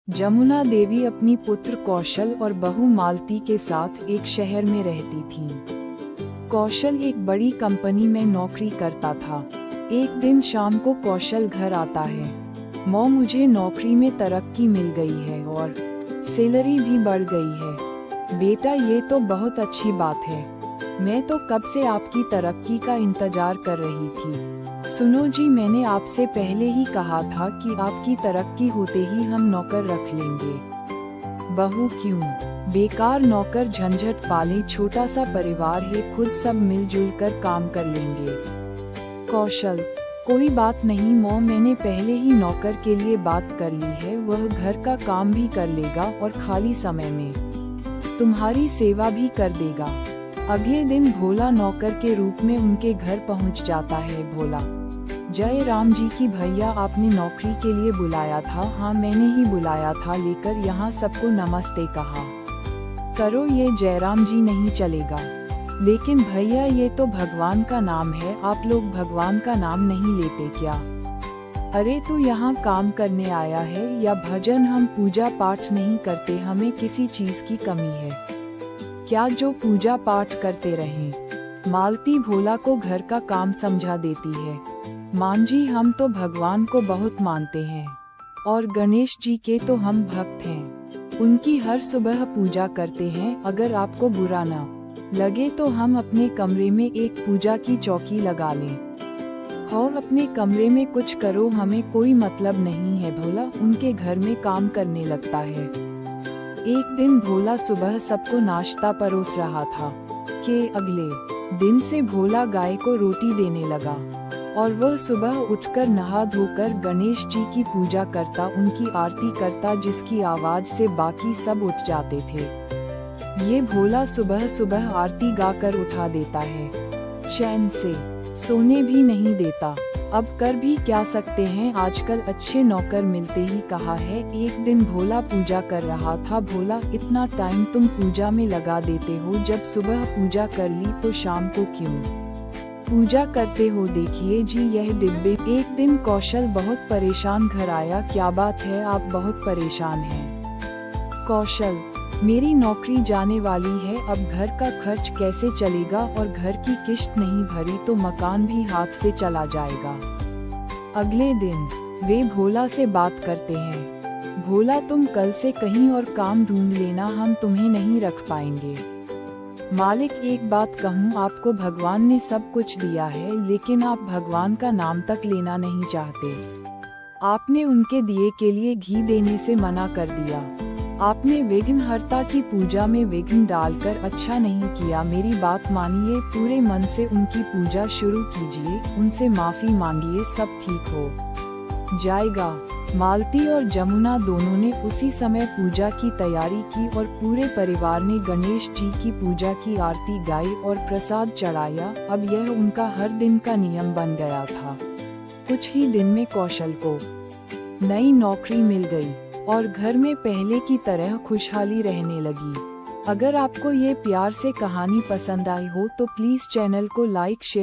जमुना देवी अपनी पुत्र कौशल और बहू मालती के साथ एक शहर में रहती थीं। कौशल एक बड़ी कंपनी में नौकरी करता था। एक दिन शाम को कौशल घर आता है। मौं, मुझे नौकरी में तरक्की मिल गई है और सैलरी भी बढ़ गई है। बेटा, ये तो बहुत अच्छी बात है। मैं तो कब से आपकी तरक्की का इंतजार कर रही थी। सुनो जी, मैंने आपसे पहले ही कहा था कि आपकी तरक्की होते ही हम नौकर रख लेंगे। बहू, क्यों? बेकार नौकर झंझट पाले, छोटा सा परिवार है, खुद सब मिलजुल कर काम कर लेंगे। कौशल, कोई बात नहीं मौं, मैंने पहले ही नौकर के लिए बात कर ली है। वह घर का काम भी कर लेगा और खाली समय में तुम्हारी सेवा भी कर देगा। अगले दिन भोला नौकर के रूप में उनके घर पहुंच जाता है। भोला, जय राम जी की भैया, आपने नौकरी के लिए बुलाया था? हाँ, मैंने ही बुलाया था, लेकर यहाँ सबको नमस्ते कहा करो। ये जयराम जी नहीं चलेगा। लेकिन भैया, ये तो भगवान का नाम है, आप लोग भगवान का नाम नहीं लेते क्या? अरे तू यहाँ काम करने आया है या भजन? हम पूजा पाठ नहीं करते, हमें किसी चीज की कमी है क्या जो पूजा पाठ करते रहें? मालती भोला को घर का काम समझा देती है। मान जी, हम तो भगवान को बहुत मानते हैं और गणेश जी के तो हम भक्त हैं। उनकी हर सुबह पूजा करते हैं। अगर आपको बुरा ना लगे तो हम अपने कमरे में एक पूजा की चौकी लगा लें और अपने कमरे में कुछ करो, हमें कोई मतलब नहीं है। भोला उनके घर में काम करने लगता है। एक दिन भोला सुबह सबको नाश्ता परोस रहा था कि अगले दिन से भोला गाय को रोटी देने लगा और वह सुबह उठकर नहा धोकर गणेश जी की पूजा करता, उनकी आरती करता, जिसकी आवाज से बाकी सब उठ जाते थे। ये भोला सुबह सुबह आरती गाकर उठा देता है, चैन से सोने भी नहीं देता। अब कर भी क्या सकते हैं, आजकल अच्छे नौकर मिलते ही कहा है। एक दिन भोला पूजा कर रहा था। भोला, इतना टाइम तुम पूजा में लगा देते हो, जब सुबह पूजा कर ली तो शाम को क्यों पूजा करते हो? देखिए जी, यह डिब्बे। एक दिन कौशल बहुत परेशान घर आया। क्या बात है, आप बहुत परेशान हैं? कौशल, मेरी नौकरी जाने वाली है, अब घर का खर्च कैसे चलेगा और घर की किश्त नहीं भरी तो मकान भी हाथ से चला जाएगा। अगले दिन वे भोला से बात करते हैं। भोला, तुम कल से कहीं और काम ढूंढ लेना, हम तुम्हें नहीं रख पाएंगे। मालिक, एक बात कहूँ, आपको भगवान ने सब कुछ दिया है, लेकिन आप भगवान का नाम तक लेना नहीं चाहते। आपने उनके दिए के लिए घी देने से मना कर दिया। आपने विघ्नहर्ता की पूजा में विघ्न डालकर अच्छा नहीं किया। मेरी बात मानिए, पूरे मन से उनकी पूजा शुरू कीजिए, उनसे माफी मांगिए, सब ठीक हो जाएगा। मालती और जमुना दोनों ने उसी समय पूजा की तैयारी की और पूरे परिवार ने गणेश जी की पूजा की आरती गाई और प्रसाद चढ़ाया। अब यह उनका हर दिन का नियम बन गया था। कुछ ही दिन में कौशल को नई नौकरी मिल गई और घर में पहले की तरह खुशहाली रहने लगी। अगर आपको ये प्यार से कहानी पसंद आई हो तो प्लीज चैनल को लाइक, शेयर